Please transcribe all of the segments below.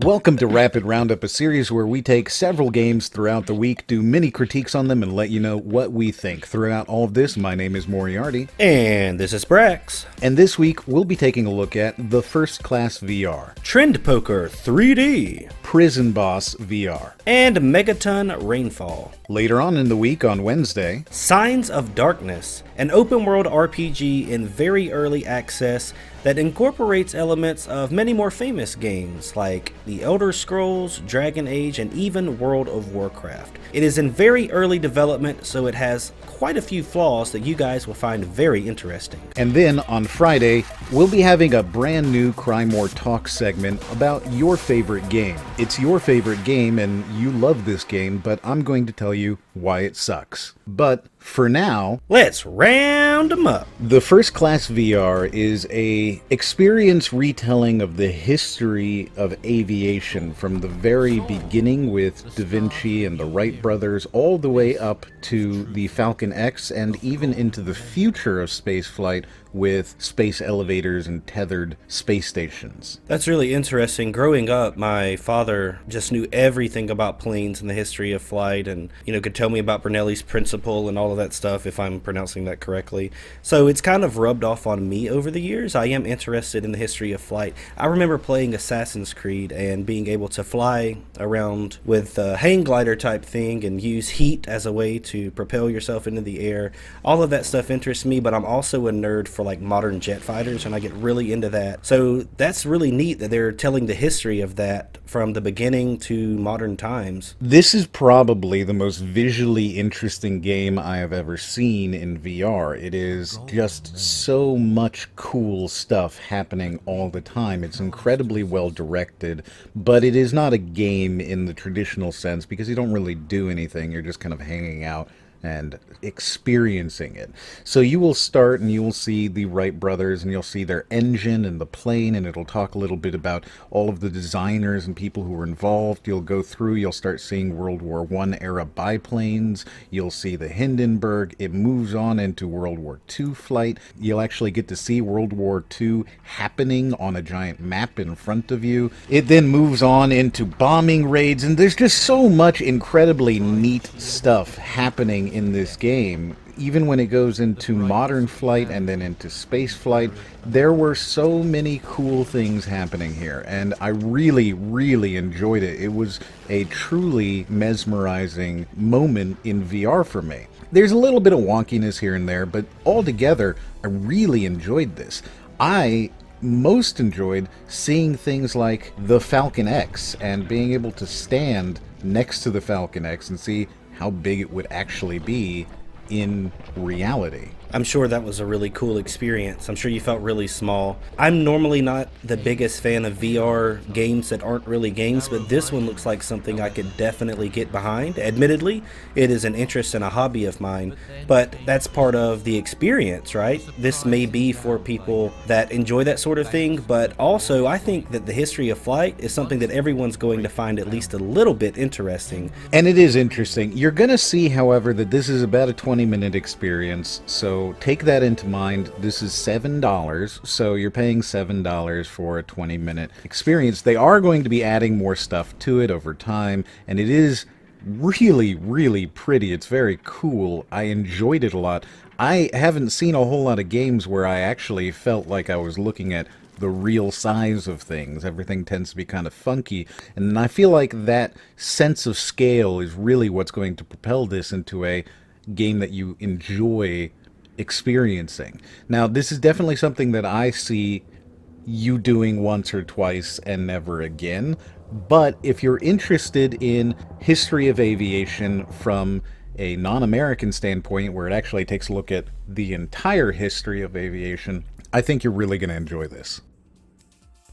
Welcome to Rapid Roundup, a series where we take several games throughout the week, do mini critiques on them, and let you know what we think. Throughout all of this, my name is Moriarty, And this is Brax. and this week we'll be taking a look at the First Class VR, TrendPoker 3D. Prison Boss VR. And Megaton Rainfall. Later on in the week, on Wednesday, Signs of Darkness, an open world RPG in very early access that incorporates elements of many more famous games like The Elder Scrolls, Dragon Age, and even World of Warcraft. It is in very early development, so it has quite a few flaws that you guys will find very interesting. and then on Friday, we'll be having a brand new Cry More Talk segment about your favorite game. It's your favorite game, and you love this game, but I'm going to tell you why it sucks. But for now, Let's round them up. the First Class VR is a experience retelling of the history of aviation from the very beginning with Da Vinci and the Wright brothers all the way up to the Falcon X and even into the future of spaceflight with space elevators and tethered space stations. That's really interesting. Growing up, my father just knew everything about planes and the history of flight and, could tell me about Brunelli's principle and all of that stuff, if I'm pronouncing that correctly. So it's kind of rubbed off on me over the years. I am interested in the history of flight. I remember playing Assassin's Creed and being able to fly around with a hang glider type thing and use heat as a way to propel yourself into the air. All of that stuff interests me, but I'm also a nerd for like modern jet fighters, and I get really into that. So that's really neat that they're telling the history of that from the beginning to modern times. This is probably the most visually interesting game I have ever seen in VR. It is just so much cool stuff happening all the time. It's incredibly well directed, but it is not a game in the traditional sense because you don't really do anything. You're just kind of hanging out and experiencing it. So you will start and you will see the Wright brothers and you'll see their engine and the plane, and it'll talk a little bit about all of the designers and people who were involved. You'll go through, you'll start seeing World War I era biplanes, you'll see the Hindenburg. It moves on into World War II flight. You'll actually get to see World War II happening on a giant map in front of you. It then moves on into bombing raids, and there's just so much incredibly neat stuff happening in this game. Even when it goes into modern flight and then into space flight, there were so many cool things happening here, and I really, really enjoyed it. It was a truly mesmerizing moment in VR for me. There's a little bit of wonkiness here and there, but altogether, I really enjoyed this. I most enjoyed seeing things like the Falcon X and being able to stand next to the Falcon X and see how big it would actually be in reality. I'm sure that was a really cool experience. I'm sure you felt really small. I'm normally not the biggest fan of VR games that aren't really games, but this one looks like something I could definitely get behind. Admittedly, it is an interest and a hobby of mine, but that's part of the experience, right? This may be for people that enjoy that sort of thing, but also I think that the history of flight is something that everyone's going to find at least a little bit interesting. And it is interesting. You're going to see, however, that this is about a 20-minute experience, so take that into mind. This is $7, so you're paying $7 for a 20-minute experience. They are going to be adding more stuff to it over time, and it is really, really pretty. It's very cool. I enjoyed it a lot. I haven't seen a whole lot of games where I actually felt like I was looking at the real size of things. Everything tends to be kind of funky, and I feel like that sense of scale is really what's going to propel this into a game that you enjoy experiencing. Now, this is definitely something that I see you doing once or twice and never again, but if you're interested in history of aviation from a non-American standpoint, where it actually takes a look at the entire history of aviation, I think you're really going to enjoy this.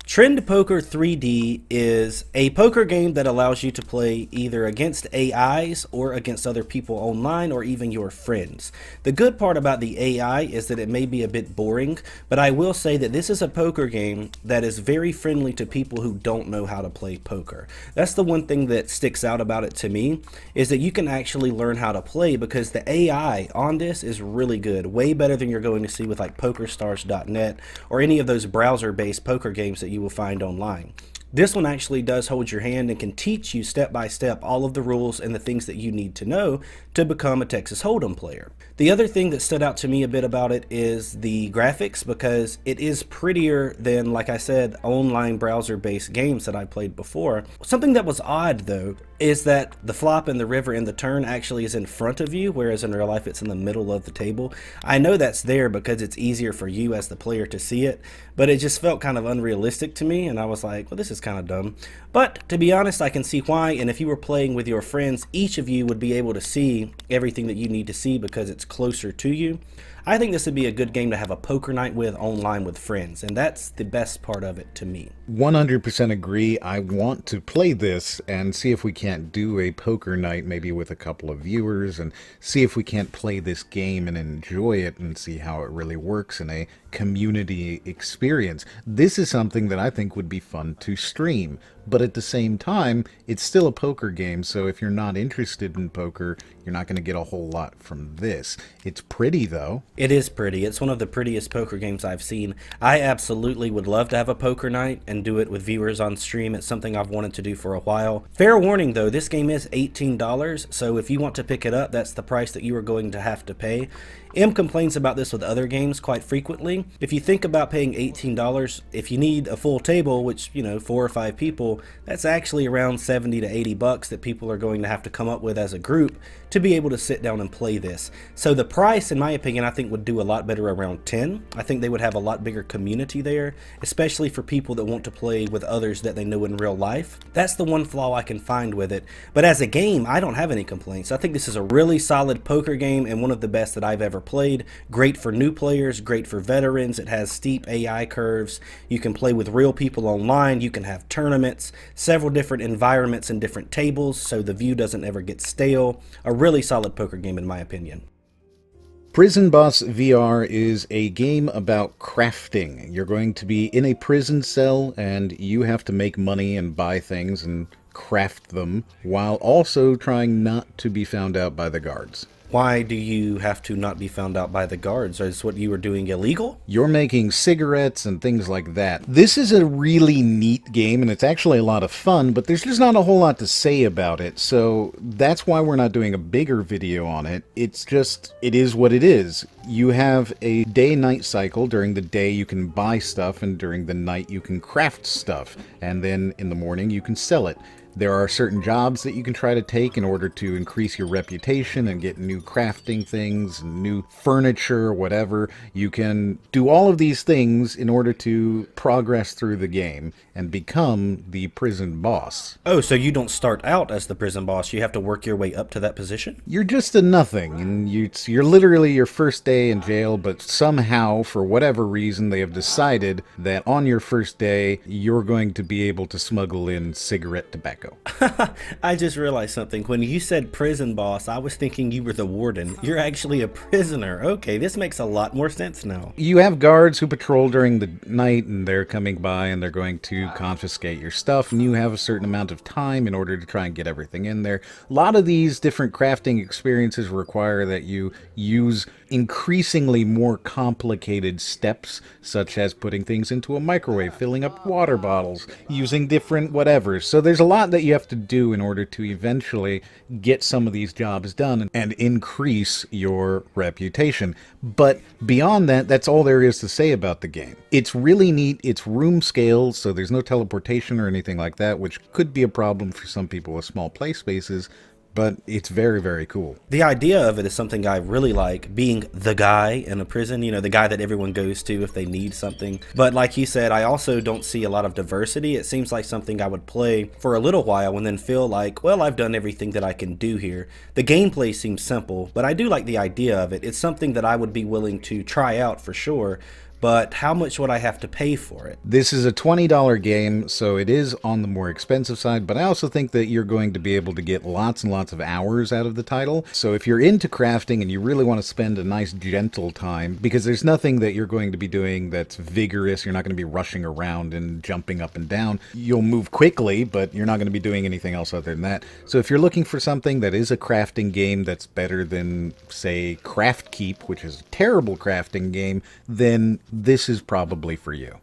TrendPoker 3D is a poker game that allows you to play either against AIs or against other people online or even your friends. The good part about the AI is that it may be a bit boring, but I will say that this is a poker game that is very friendly to people who don't know how to play poker. That's the one thing that sticks out about it to me, is that you can actually learn how to play because the AI on this is really good, way better than you're going to see with like PokerStars.net or any of those browser-based poker games that you will find online. This one actually does hold your hand and can teach you step by step all of the rules and the things that you need to know to become a Texas Hold'em player. The other thing that stood out to me a bit about it is the graphics, because it is prettier than, like I said, online browser-based games that I played before. Something that was odd though is that the flop and the river and the turn actually is in front of you, whereas in real life it's in the middle of the table. I know that's there because it's easier for you as the player to see it, but it just felt kind of unrealistic to me, and I was like, well, this is kind of dumb. But to be honest, I can see why, and if you were playing with your friends, each of you would be able to see everything that you need to see because it's closer to you. I think this would be a good game to have a poker night with online with friends, and that's the best part of it to me. 100% agree. I want to play this and see if we can't do a poker night, maybe with a couple of viewers, and see if we can't play this game and enjoy it and see how it really works in a community experience. This is something that I think would be fun to stream, but at the same time, it's still a poker game, so if you're not interested in poker, you're not going to get a whole lot from this. It's pretty, though. It is pretty. It's one of the prettiest poker games I've seen. I absolutely would love to have a poker night and do it with viewers on stream. It's something I've wanted to do for a while. Fair warning though, this game is $18, so if you want to pick it up, that's the price that you are going to have to pay. M complains about this with other games quite frequently. If you think about paying $18, if you need a full table, which, you know, 4 or 5 people, that's actually around 70 to 80 bucks that people are going to have to come up with as a group to be able to sit down and play this. So the price, in my opinion, I think would do a lot better around 10. I think they would have a lot bigger community there, especially for people that want to play with others that they know in real life. That's the one flaw I can find with it. But as a game, I don't have any complaints. I think this is a really solid poker game and one of the best that I've ever played. Great for new players, great for veterans. It has steep AI curves. You can play with real people online. You can have tournaments, several different environments and different tables, so the view doesn't ever get stale. A really solid poker game in my opinion. Prison Boss VR is a game about crafting. You're going to be in a prison cell and you have to make money and buy things and craft them while also trying not to be found out by the guards. Why do you have to not be found out by the guards? Is what you were doing illegal? You're making cigarettes and things like that. This is a really neat game, and it's actually a lot of fun, but there's just not a whole lot to say about it, so that's why we're not doing a bigger video on it. It's just, it is what it is. You have a day-night cycle. During the day you can buy stuff, and during the night you can craft stuff, and then in the morning you can sell it. There are certain jobs that you can try to take in order to increase your reputation and get new crafting things, new furniture, whatever. You can do all of these things in order to progress through the game and become the prison boss. Oh, so you don't start out as the prison boss. You have to work your way up to that position? You're just a nothing, and you're literally your first day in jail, but somehow, for whatever reason, they have decided that on your first day, you're going to be able to smuggle in cigarette tobacco. I just realized something. When you said prison boss, I was thinking you were the warden. You're actually a prisoner. Okay, this makes a lot more sense now. You have guards who patrol during the night, and they're coming by and they're going to confiscate your stuff, and you have a certain amount of time in order to try and get everything in there. A lot of these different crafting experiences require that you use increasingly more complicated steps, such as putting things into a microwave, filling up water bottles, using different whatevers. So there's a lot that you have to do in order to eventually get some of these jobs done and increase your reputation. But beyond that, that's all there is to say about the game. It's really neat. It's room scale, so there's no teleportation or anything like that, which could be a problem for some people with small play spaces. But it's very, very cool. The idea of it is something I really like, being the guy in a prison, you know, the guy that everyone goes to if they need something. But like you said, I also don't see a lot of diversity. It seems like something I would play for a little while and then feel like, well, I've done everything that I can do here. The gameplay seems simple, but I do like the idea of it. It's something that I would be willing to try out for sure. But how much would I have to pay for it? This is a $20 game, so it is on the more expensive side, but I also think that you're going to be able to get lots and lots of hours out of the title. So if you're into crafting and you really want to spend a nice gentle time, because there's nothing that you're going to be doing that's vigorous, you're not going to be rushing around and jumping up and down. You'll move quickly, but you're not going to be doing anything else other than that. So if you're looking for something that is a crafting game that's better than, say, Craft Keep, which is a terrible crafting game, then this is probably for you.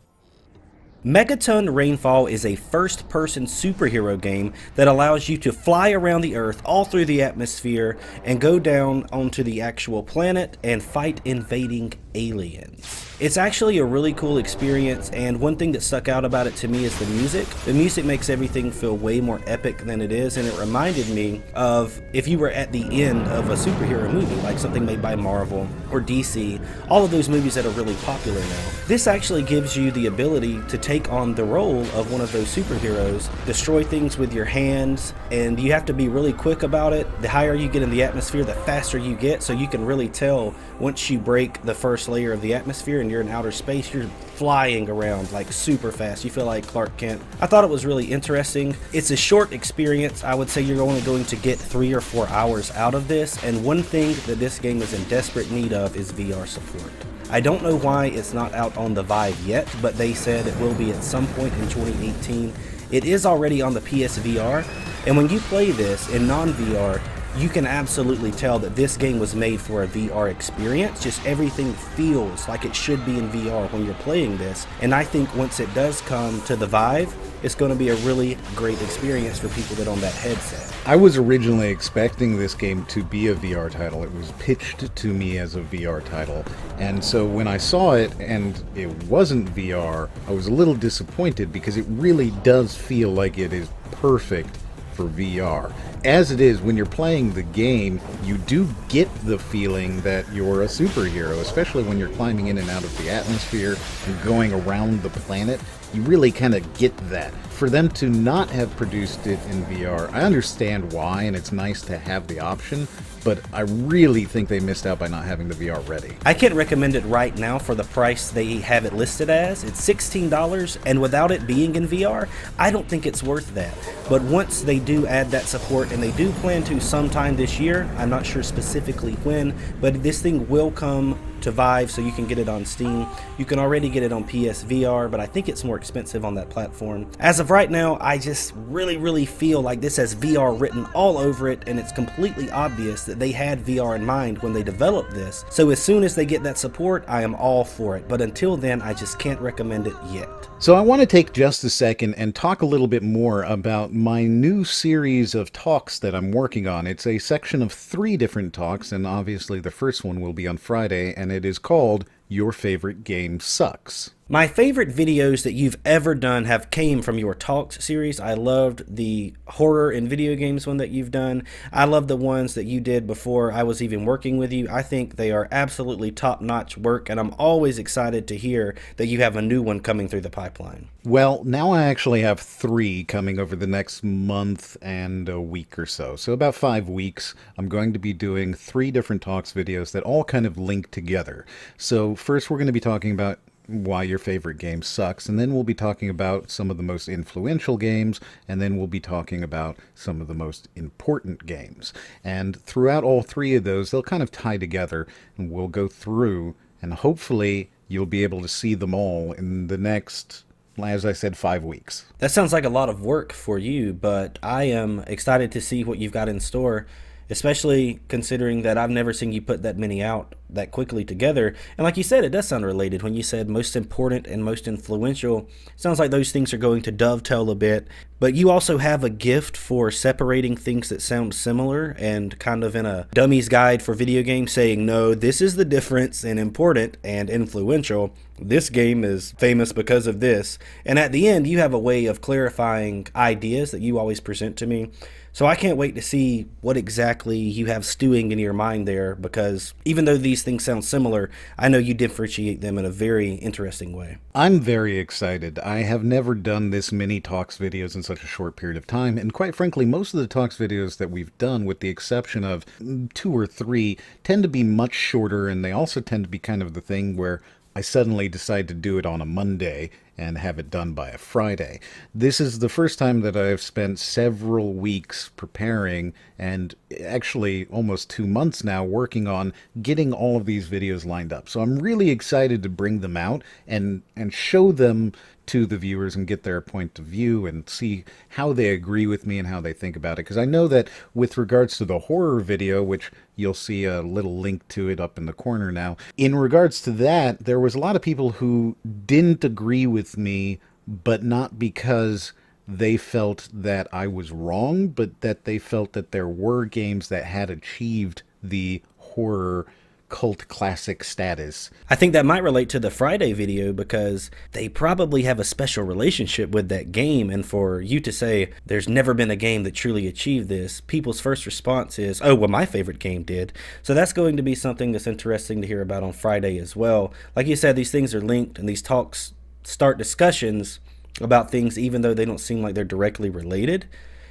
Megaton Rainfall is a first-person superhero game that allows you to fly around the Earth all through the atmosphere and go down onto the actual planet and fight invading aliens. It's actually a really cool experience, and one thing that stuck out about it to me is the music. The music makes everything feel way more epic than it is, and it reminded me of if you were at the end of a superhero movie, like something made by Marvel or DC, all of those movies that are really popular now. This actually gives you the ability to take on the role of one of those superheroes, destroy things with your hands, and you have to be really quick about it. The higher you get in the atmosphere, the faster you get, so you can really tell once you break the first layer of the atmosphere and you're in outer space, you're flying around like super fast. You feel like Clark Kent. I thought it was really interesting. It's a short experience. I would say you're only going to get 3 or 4 hours out of this, and one thing that this game is in desperate need of is VR support. I don't know why it's not out on the Vive yet, but they said it will be at some point in 2018. It is already on the PSVR, and when you play this in non-VR, you can absolutely tell that this game was made for a VR experience. Just everything feels like it should be in VR when you're playing this. And I think once it does come to the Vive, it's going to be a really great experience for people that own that headset. I was originally expecting this game to be a VR title. It was pitched to me as a VR title. And so when I saw it and it wasn't VR, I was a little disappointed because it really does feel like it is perfect for VR. As it is, when you're playing the game, you do get the feeling that you're a superhero, especially when you're climbing in and out of the atmosphere and going around the planet. You really kind of get that. For them to not have produced it in VR, I understand why, and it's nice to have the option, but I really think they missed out by not having the VR ready. I can't recommend it right now for the price they have it listed as. It's $16, and without it being in VR, I don't think it's worth that. But once they do add that support, and they do plan to sometime this year, I'm not sure specifically when, but this thing will come to Vive, so you can get it on Steam. You can already get it on PSVR, but I think it's more expensive on that platform. As of right now, I just really feel like this has VR written all over it, and it's completely obvious that they had VR in mind when they developed this. So as soon as they get that support, I am all for it. But until then, I just can't recommend it yet. So I want to take just a second and talk a little bit more about my new series of talks that I'm working on. It's a section of 3 different talks, and obviously the first one will be on Friday, and it is called Your Favorite Game Sucks. My favorite videos that you've ever done have came from your Talks series. I loved the horror and video games one that you've done. I love the ones that you did before I was even working with you. I think they are absolutely top-notch work, and I'm always excited to hear that you have a new one coming through the pipeline. Well, now I actually have 3 coming over the next month and a week or so. So about 5 weeks, I'm going to be doing 3 different Talks videos that all kind of link together. So first we're going to be talking about why your favorite game sucks, and then we'll be talking about some of the most influential games, and then we'll be talking about some of the most important games. And throughout all 3 of those, they'll kind of tie together, and we'll go through, and hopefully you'll be able to see them all in the next, as I said, 5 weeks. That sounds like a lot of work for you, but I am excited to see what you've got in store, especially considering that I've never seen you put that many out that quickly together. And like you said, it does sound related. When you said most important and most influential, it sounds like those things are going to dovetail a bit. But you also have a gift for separating things that sound similar, and kind of in a dummy's guide for video games saying, no, this is the difference in important and influential. This game is famous because of this. And at the end, you have a way of clarifying ideas that you always present to me. So I can't wait to see what exactly you have stewing in your mind there, because even though these things sound similar, I know you differentiate them in a very interesting way. I'm very excited. I have never done this many Talks videos in such a short period of time, and quite frankly, most of the Talks videos that we've done, with the exception of 2 or 3, tend to be much shorter, and they also tend to be kind of the thing where I suddenly decide to do it on a Monday and have it done by a Friday. This is the first time that I've spent several weeks preparing, and actually almost 2 months now, working on getting all of these videos lined up. So I'm really excited to bring them out and show them to the viewers and get their point of view and see how they agree with me and how they think about it. Because I know that with regards to the horror video, which you'll see a little link to it up in the corner now, in regards to that, there was a lot of people who didn't agree with me but not because they felt that I was wrong, but that they felt that there were games that had achieved the horror cult classic status. I think that might relate to the Friday video because they probably have a special relationship with that game, and for you to say there's never been a game that truly achieved this, people's first response is, oh, well, my favorite game did. So that's going to be something that's interesting to hear about on Friday as well. Like you said, these things are linked, and these talks start discussions about things even though they don't seem like they're directly related.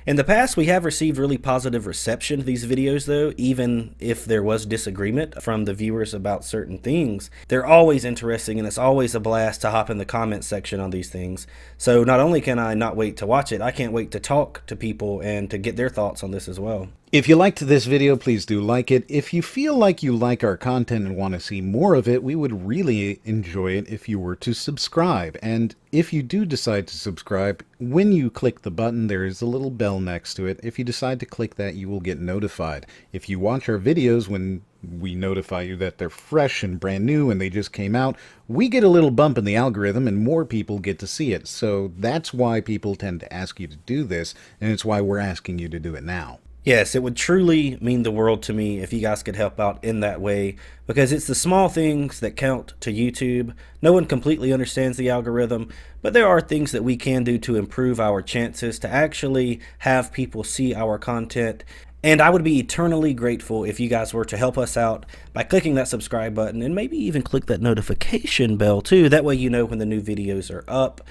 In the past, we have received really positive reception to these videos, though, even if there was disagreement from the viewers about certain things. They're always interesting, and it's always a blast to hop in the comments section on these things. So not only can I not wait to watch it, I can't wait to talk to people and to get their thoughts on this as well. If you liked this video, please do like it. If you feel like you like our content and want to see more of it, we would really enjoy it if you were to subscribe. And if you do decide to subscribe, when you click the button, there is a little bell next to it. If you decide to click that, you will get notified. If you watch our videos when we notify you that they're fresh and brand new and they just came out, we get a little bump in the algorithm and more people get to see it. So that's why people tend to ask you to do this, and it's why we're asking you to do it now. Yes, it would truly mean the world to me if you guys could help out in that way, because it's the small things that count to YouTube. No one completely understands the algorithm, but there are things that we can do to improve our chances to actually have people see our content. And I would be eternally grateful if you guys were to help us out by clicking that subscribe button and maybe even click that notification bell too. That way you know when the new videos are up.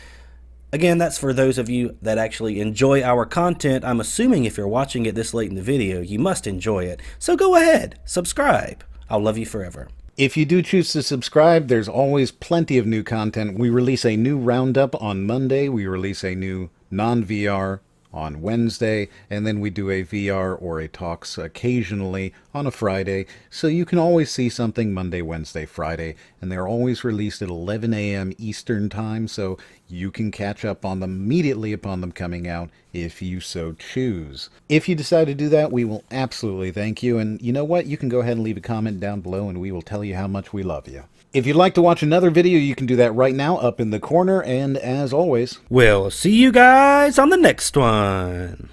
Again, that's for those of you that actually enjoy our content. I'm assuming if you're watching it this late in the video, you must enjoy it. So go ahead, subscribe. I'll love you forever. If you do choose to subscribe, there's always plenty of new content. We release a new Roundup on Monday. We release a new non-VR on Wednesday, and then we do a VR or a talks occasionally on a Friday, so you can always see something Monday, Wednesday, Friday, and they're always released at 11 a.m. Eastern Time, so you can catch up on them immediately upon them coming out if you so choose. If you decide to do that, we will absolutely thank you, and you know what? You can go ahead and leave a comment down below, and we will tell you how much we love you. If you'd like to watch another video, you can do that right now up in the corner, and as always, We'll see you guys on the next one.